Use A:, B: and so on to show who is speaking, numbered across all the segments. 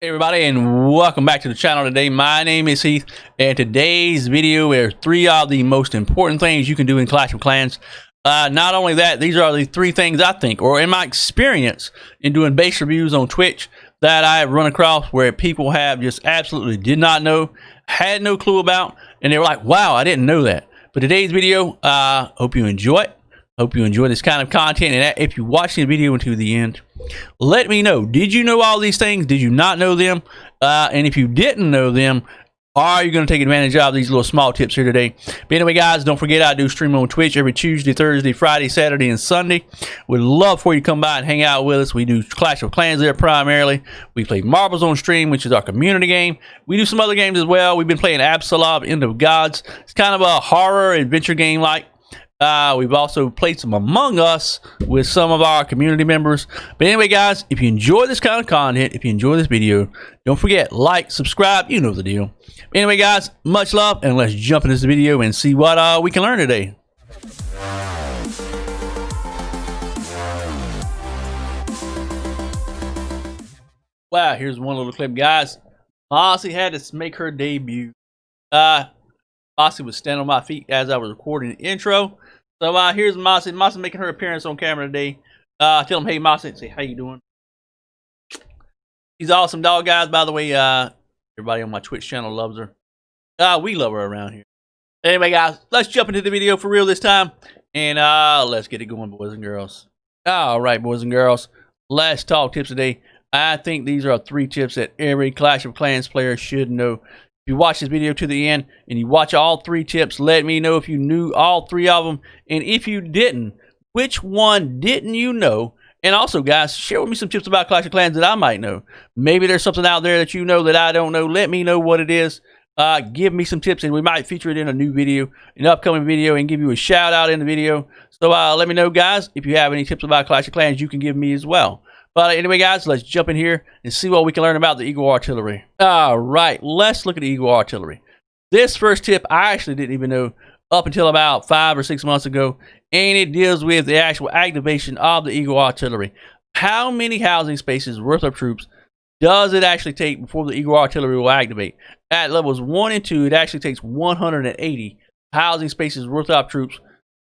A: Hey everybody, and welcome back to the channel today. My name is Heath, and today's video are three of the most important things you can do in Clash of Clans. Not only that, these are the three things I think, or in my experience in doing base reviews on Twitch, that I have run across where people have just absolutely did not know, had no clue about, and they were like, wow, I didn't know that. But today's video, hope you enjoy it. Hope you enjoy this kind of content, and if you watch the video until the end, let me know. Did you know all these things? Did you not know them? And if you didn't know them, are you going to take advantage of these little small tips here today? But anyway, guys, don't forget I do stream on Twitch every Tuesday, Thursday, Friday, Saturday, and Sunday. Would love for you to come by and hang out with us. We do Clash of Clans there primarily. We play Marbles on stream, which is our community game. We do some other games as well. We've been playing Absolov, End of Gods. It's kind of a horror adventure game like. We've also played some Among Us with some of our community members. But anyway, guys, if you enjoy this kind of content, if you enjoy this video, don't forget, like, subscribe, you know the deal. Anyway, guys, much love, and let's jump into this video and see what we can learn today. Wow, here's one little clip, guys. Mossy had to make her debut. Mossy was standing on my feet as I was recording the intro. So here's Mossy. Mossy making her appearance on camera today. Tell him, hey Mossy, say how you doing. She's awesome dog, guys. By the way, everybody on my Twitch channel loves her. We love her around here. Anyway, guys, let's jump into the video for real this time, and let's get it going, boys and girls. All right, boys and girls, let's talk tips today. I think these are three tips that every Clash of Clans player should know. If you watch this video to the end and you watch all three tips, let me know if you knew all three of them. And if you didn't, which one didn't you know? And also, guys, share with me some tips about Clash of Clans that I might know. Maybe there's something out there that you know that I don't know. Let me know what it is. Give me some tips, and we might feature it in a new video, an upcoming video, and give you a shout out in the video. So let me know, guys, if you have any tips about Clash of Clans you can give me as well. But anyway, guys, let's jump in here and see what we can learn about the Eagle Artillery. All right, let's look at the Eagle Artillery. This first tip I actually didn't even know up until about 5 or 6 months ago, and it deals with the actual activation of the Eagle Artillery. How many housing spaces worth of troops does it actually take before the Eagle Artillery will activate? At levels 1 and 2, it actually takes 180 housing spaces worth of troops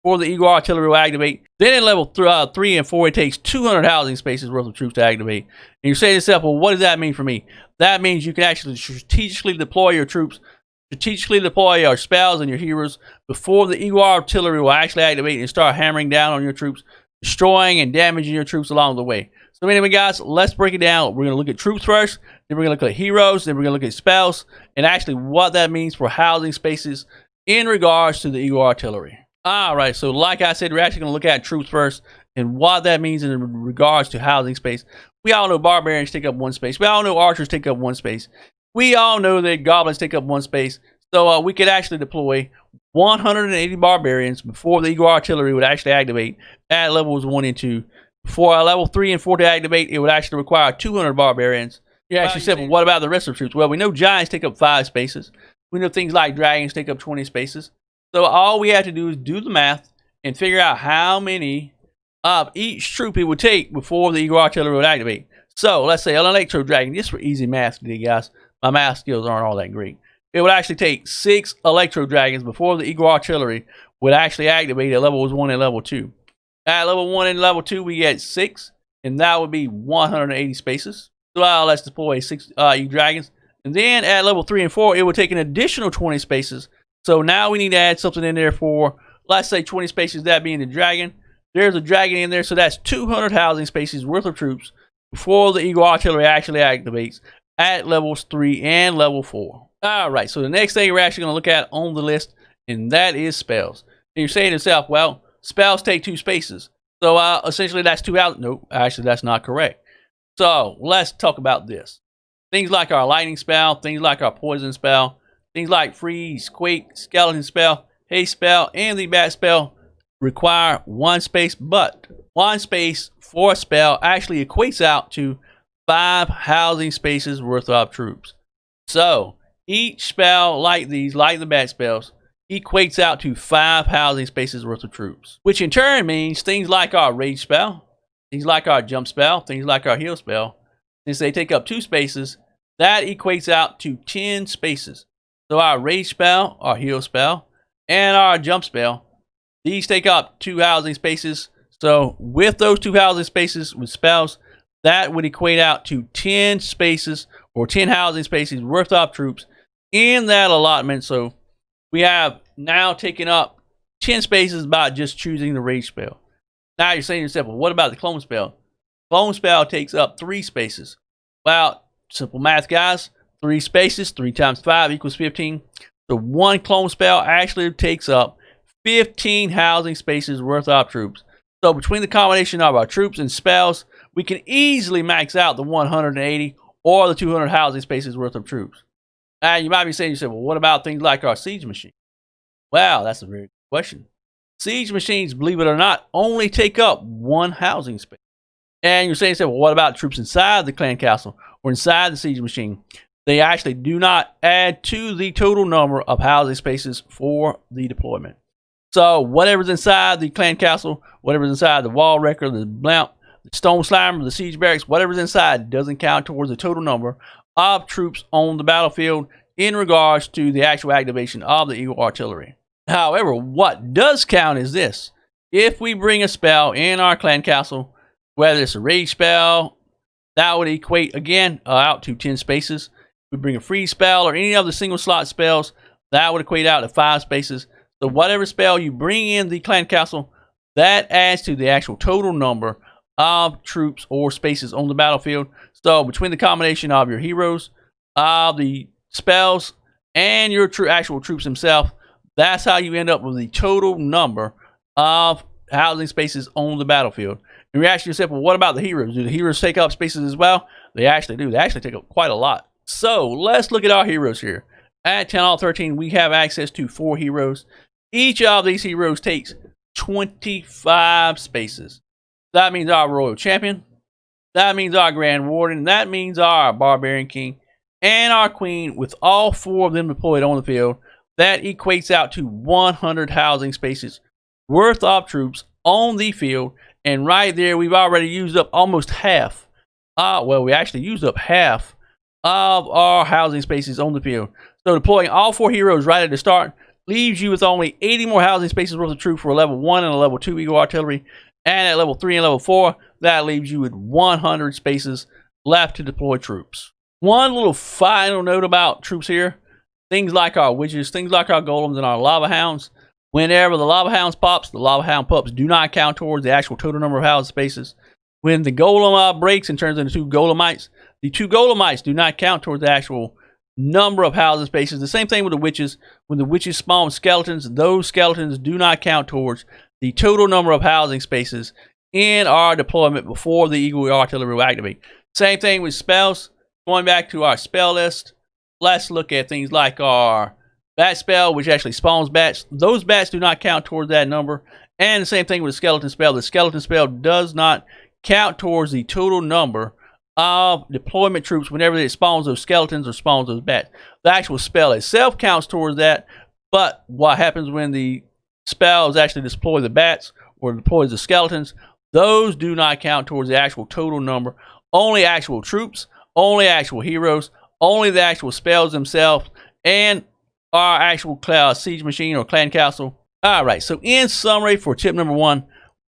A: before the Eagle Artillery will activate. Then in level 3 and 4, it takes 200 housing spaces worth of troops to activate. And you say to yourself, well, what does that mean for me? That means you can actually strategically deploy your troops, strategically deploy your spells and your heroes before the Eagle Artillery will actually activate and start hammering down on your troops, destroying and damaging your troops along the way. So anyway, guys, let's break it down. We're going to look at troops first, then we're going to look at heroes, then we're going to look at spells, and actually what that means for housing spaces in regards to the Eagle Artillery. All right, so like I said, we're actually going to look at troops first and what that means in regards to housing space. We all know barbarians take up one space. We all know archers take up one space. We all know that goblins take up one space. So we could actually deploy 180 barbarians before the Eagle Artillery would actually activate at levels 1 and 2. For level 3 and 4 to activate, it would actually require 200 barbarians. You actually said, well, what about the rest of the troops? Well, we know giants take up 5 spaces. We know things like dragons take up 20 spaces. So all we have to do is do the math and figure out how many of each troop it would take before the Eagle Artillery would activate. So let's say an Electro Dragon, just for easy math today, guys. My math skills aren't all that great. It would actually take 6 Electro Dragons before the Eagle Artillery would actually activate at levels 1 and level 2. At level 1 and level 2, we get 6, and that would be 180 spaces. So let's deploy 6 E-Dragons. And then at level 3 and 4, it would take an additional 20 spaces. So now we need to add something in there for, let's say, 20 spaces, that being the dragon. There's a dragon in there, so that's 200 housing spaces worth of troops before the Eagle Artillery actually activates at levels 3 and level 4. All right, so the next thing we're actually going to look at on the list, and that is spells. And you're saying to yourself, well, spells take 2 spaces. So essentially that's 2 out. Nope, actually that's not correct. So let's talk about this. Things like our lightning spell, things like our poison spell, things like freeze, quake, skeleton spell, haste spell, and the bat spell require 1 space, but 1 space for a spell actually equates out to 5 housing spaces worth of troops. So each spell like these, like the bat spells, equates out to 5 housing spaces worth of troops, which in turn means things like our rage spell, things like our jump spell, things like our heal spell, since they take up 2 spaces, that equates out to 10 spaces. So our rage spell, our heal spell, and our jump spell, these take up 2 housing spaces. So with those 2 housing spaces with spells, that would equate out to 10 spaces or 10 housing spaces worth of troops in that allotment. So we have now taken up 10 spaces by just choosing the rage spell. Now you're saying to yourself, well, what about the clone spell? Clone spell takes up 3 spaces. Well, simple math, guys. 3 spaces, 3 times 5 equals 15. So one clone spell actually takes up 15 housing spaces worth of troops. So between the combination of our troops and spells, we can easily max out the 180 or the 200 housing spaces worth of troops. Now you might be saying to yourself, well, what about things like our siege machine? Wow, that's a very good question. Siege machines, believe it or not, only take up 1 housing space. And you're saying, well, what about troops inside the clan castle or inside the siege machine? They actually do not add to the total number of housing spaces for the deployment. So whatever's inside the clan castle, whatever's inside the wall wrecker, the blimp, the stone slimer, the siege barracks, whatever's inside doesn't count towards the total number of troops on the battlefield in regards to the actual activation of the Eagle artillery. However, what does count is this. If we bring a spell in our clan castle, whether it's a rage spell, that would equate again out to 10 spaces. We bring a free spell or any other single slot spells, that would equate out to 5 spaces. So whatever spell you bring in the clan castle, that adds to the actual total number of troops or spaces on the battlefield. So between the combination of your heroes, the spells, and your actual troops themselves, that's how you end up with the total number of housing spaces on the battlefield. And you ask yourself, well, what about the heroes? Do the heroes take up spaces as well? They actually do. They actually take up quite a lot. So let's look at our heroes here. At Town Hall 13, we have access to 4 heroes. Each of these heroes takes 25 spaces. That means our Royal Champion. That means our Grand Warden. That means our Barbarian King. And our Queen, with all 4 of them deployed on the field. That equates out to 100 housing spaces worth of troops on the field. And right there, we've already used up almost half. Well, we actually used up half of our housing spaces on the field. So deploying all 4 heroes right at the start leaves you with only 80 more housing spaces worth of troops for a level 1 and a level 2 Eagle artillery. And at level 3 and level 4, that leaves you with 100 spaces left to deploy troops. One little final note about troops here. Things like our witches, things like our golems and our lava hounds. Whenever the lava hounds pops, the lava hound pups do not count towards the actual total number of housing spaces. When the golem breaks and turns into 2 golemites, the 2 golemites do not count towards the actual number of housing spaces. The same thing with the witches. When the witches spawn skeletons, those skeletons do not count towards the total number of housing spaces in our deployment before the Eagle artillery will activate. Same thing with spells. Going back to our spell list, let's look at things like our bat spell, which actually spawns bats. Those bats do not count towards that number. And the same thing with the skeleton spell. The skeleton spell does not count towards the total number of deployment troops whenever it spawns those skeletons or spawns those bats. The actual spell itself counts towards that, but what happens when the spells actually deploy the bats or deploys the skeletons, those do not count towards the actual total number. Only actual troops, only actual heroes, only the actual spells themselves, and our actual siege machine or clan castle. Alright, so in summary for tip number 1,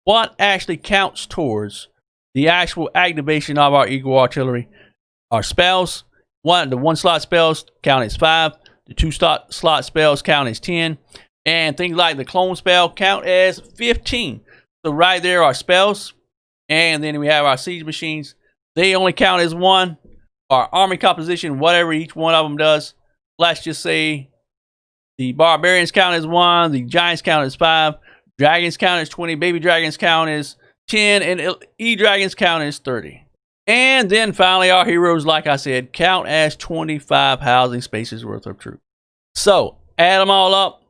A: what actually counts towards the actual activation of our Eagle artillery? Our spells. The 1 slot spells count as 5. The 2 slot spells count as 10. And things like the clone spell count as 15. So right there are spells. And then we have our siege machines. They only count as 1. Our army composition, whatever each one of them does. Let's just say the barbarians count as 1. The giants count as 5. Dragons count as 20. Baby dragons count as 10. And E-dragons count as 30. And then finally our heroes, like I said, count as 25 housing spaces worth of troops. So add them all up.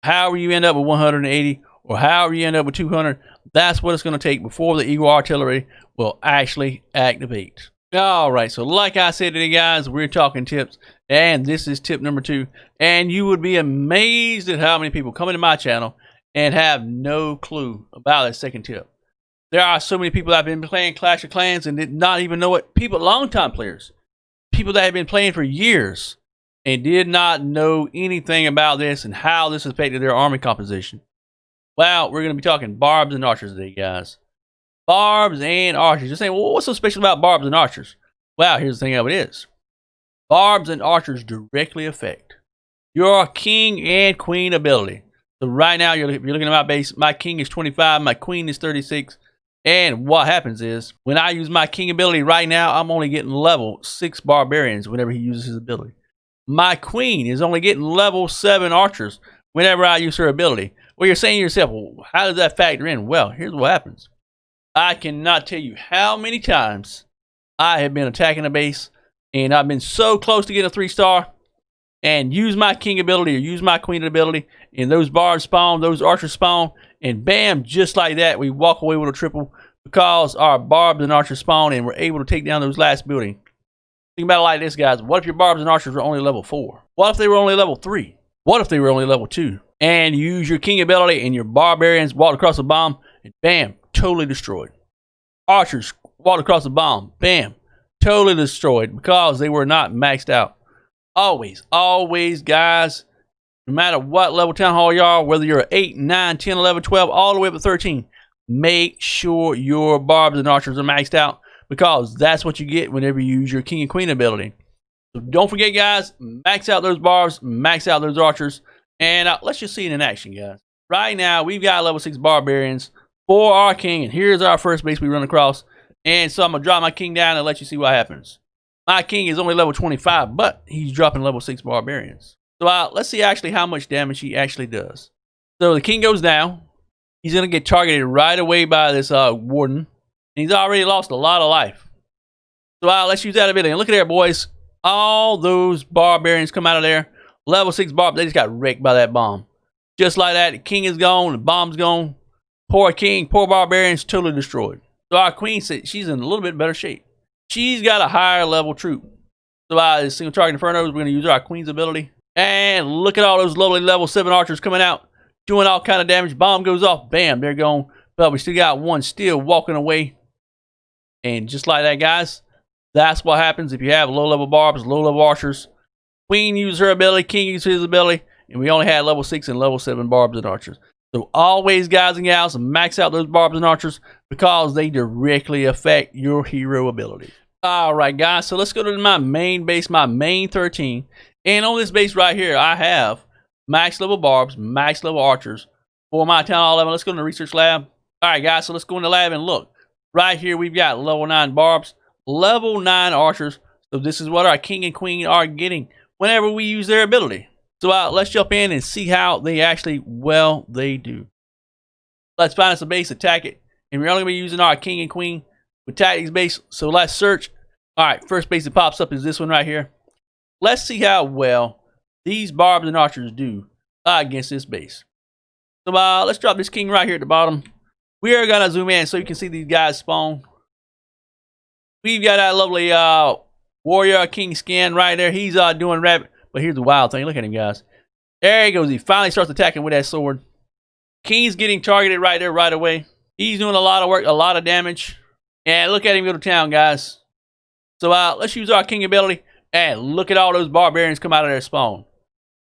A: However you end up with 180 or however you end up with 200, that's what it's going to take before the Eagle artillery will actually activate. Alright, so like I said today, guys, we're talking tips, and this is tip number 2. And you would be amazed at how many people come into my channel and have no clue about that second tip. There are so many people that have been playing Clash of Clans and did not even know it. People, longtime players, people that have been playing for years and did not know anything about this and how this affected their army composition. Well, we're going to be talking barbs and archers today, guys. Barbs and archers. You're saying, well, what's so special about barbs and archers? Well, here's the thing of it is. Barbs and archers directly affect your king and queen ability. So right now, you're looking at my base. My king is 25. My queen is 36. And what happens is, when I use my king ability right now, I'm only getting level 6 barbarians whenever he uses his ability. My queen is only getting level 7 archers whenever I use her ability. Well, you're saying to yourself, well, how does that factor in? Well, here's what happens. I cannot tell you how many times I have been attacking a base, and I've been so close to getting a 3-star, and use my king ability or use my queen ability, and those barbs spawn, those archers spawn, and bam, just like that, we walk away with a triple because our barbs and archers spawn, and we're able to take down those last buildings. Think about it like this, guys. What if your barbs and archers were only level 4? What if they were only level 3? What if they were only level 2? And you use your king ability, and your barbarians walked across the bomb, and bam, totally destroyed. Archers walked across the bomb, bam, totally destroyed because they were not maxed out. Always, always, guys, no matter what level town hall you are, whether you're 8, 9, 10, 11, 12, all the way up to 13, make sure your barbs and archers are maxed out because that's what you get whenever you use your king and queen ability. So don't forget, guys, max out those barbs, max out those archers, and let's just see it in action, guys. Right now, we've got level 6 barbarians for our king, and here's our first base we run across. And so I'm going to drop my king down and let you see what happens. My king is only level 25, but he's dropping level 6 barbarians. So let's see actually how much damage he actually does. So the king goes down. He's going to get targeted right away by this warden. And he's already lost a lot of life. So let's use that ability. And look at there, boys. All those barbarians come out of there. Level 6 barb, they just got wrecked by that bomb. Just like that, the king is gone, the bomb's gone. Poor king, poor barbarians, totally destroyed. So our queen, she's in a little bit better shape. She's got a higher level troop. So this single target infernos, we're going to use our queen's ability. And look at all those lovely level 7 archers coming out, doing all kind of damage. Bomb goes off, bam, they're gone. But we still got one still walking away. And just like that, guys, that's what happens if you have low level barbs, low level archers. Queen uses her ability, king uses his ability, and we only had level 6 and level 7 barbs and archers. So always, guys and gals, max out those barbs and archers because they directly affect your hero ability. Alright, guys, so let's go to my main base, my main 13. And on this base right here, I have max level barbs, max level archers for my town hall 11. Let's go to the research lab. Alright, guys, so let's go in the lab and look. Right here, we've got level 9 barbs, level 9 archers. So this is what our king and queen are getting whenever we use their ability. So let's jump in and see how they actually, well, they do. Let's find us a base, attack it. And we're only going to be using our king and queen with tactics base. So let's search. All right, first base that pops up is this one right here. Let's see how well these barbs and archers do against this base. So let's drop this king right here at the bottom. We are going to zoom in so you can see these guys spawn. We've got that lovely warrior king skin right there. He's doing rabbit. But here's the wild thing. Look at him, guys. There he goes. He finally starts attacking with that sword. King's getting targeted right there right away. He's doing a lot of work, a lot of damage. And look at him go to town, guys. So let's use our king ability. And look at all those barbarians come out of their spawn.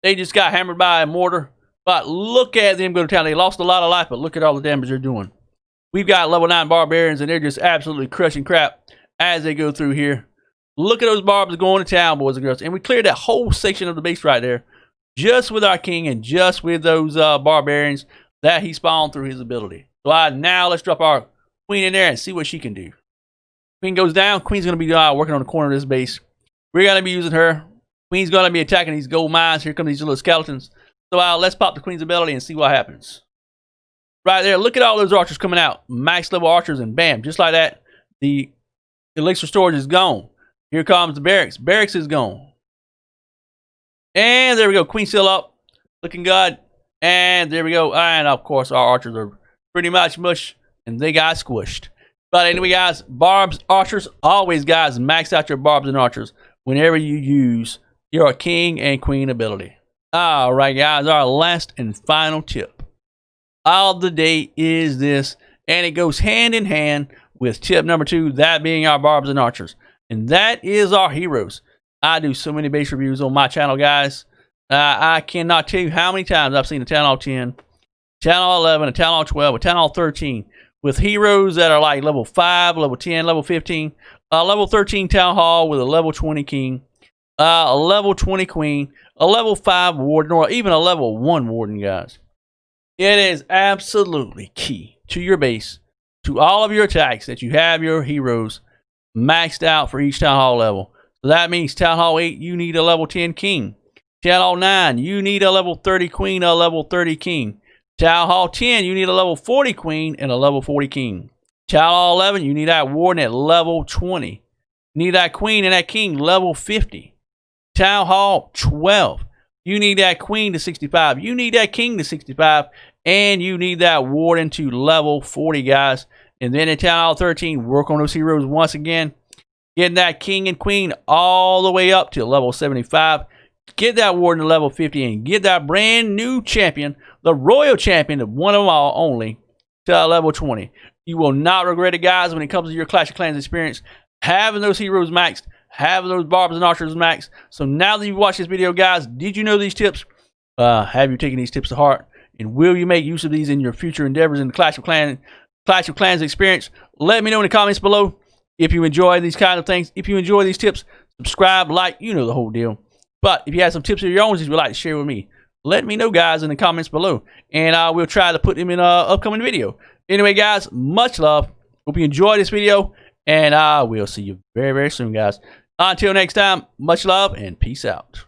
A: They just got hammered by a mortar. But look at them go to town. They lost a lot of life, but look at all the damage they're doing. We've got level 9 barbarians, and they're just absolutely crushing crap as they go through here. Look at those barbs going to town, boys and girls. And we cleared that whole section of the base right there just with our king and just with those barbarians that he spawned through his ability. So now let's drop our queen in there and see what she can do. Queen goes down. Queen's going to be working on the corner of this base. We're going to be using her. Queen's going to be attacking these gold mines. Here come these little skeletons. So let's pop the queen's ability and see what happens. Right there, look at all those archers coming out. Max level archers, and bam, just like that, the elixir storage is gone. Here comes the barracks. Barracks is gone. And there we go. Queen still up. Looking good. And there we go. And of course, our archers are pretty much mush. And they got squished. But anyway, guys, barbs, archers, always, guys, max out your barbs and archers whenever you use your king and queen ability. Alright, guys, our last and final tip of the day is this. And it goes hand in hand with tip number 2, that being our barbs and archers. And that is our heroes. I do so many base reviews on my channel, guys. I cannot tell you how many times I've seen a Town Hall 10, Town Hall 11, a Town Hall 12, a Town Hall 13 with heroes that are like level 5, level 10, level 15, level 13 Town Hall with a level 20 king, a level 20 queen, a level 5 warden, or even a level 1 warden, guys. It is absolutely key to your base, to all of your attacks, that you have your heroes maxed out for each Town Hall level. So that means Town Hall 8, you need a level 10 king. Town Hall 9, you need a level 30 queen, a level 30 king. Town Hall 10, you need a level 40 queen and a level 40 king. Town Hall 11, you need that warden at level 20. You need that queen and that king level 50. Town Hall 12, you need that queen to 65. You need that king to 65. And you need that warden to level 40, guys. And then in Town Hall 13, work on those heroes once again. Getting that king and queen all the way up to level 75. Get that warden to level 50 and get that brand new champion, the royal champion of one of them all only, to level 20. You will not regret it, guys, when it comes to your Clash of Clans experience. Having those heroes maxed, having those barbers and archers maxed. So now that you've watched this video, guys, did you know these tips? Have you taken these tips to heart? And will you make use of these in your future endeavors in the Clash of Clans experience? Let me know in the comments below if you enjoy these kind of things. If you enjoy these tips, subscribe, like, you know the whole deal. But if you have some tips of your own that you would like to share with me, let me know, guys, in the comments below. And I will try to put them in an upcoming video. Anyway, guys, much love. Hope you enjoyed this video. And I will see you very, very soon, guys. Until next time, much love and peace out.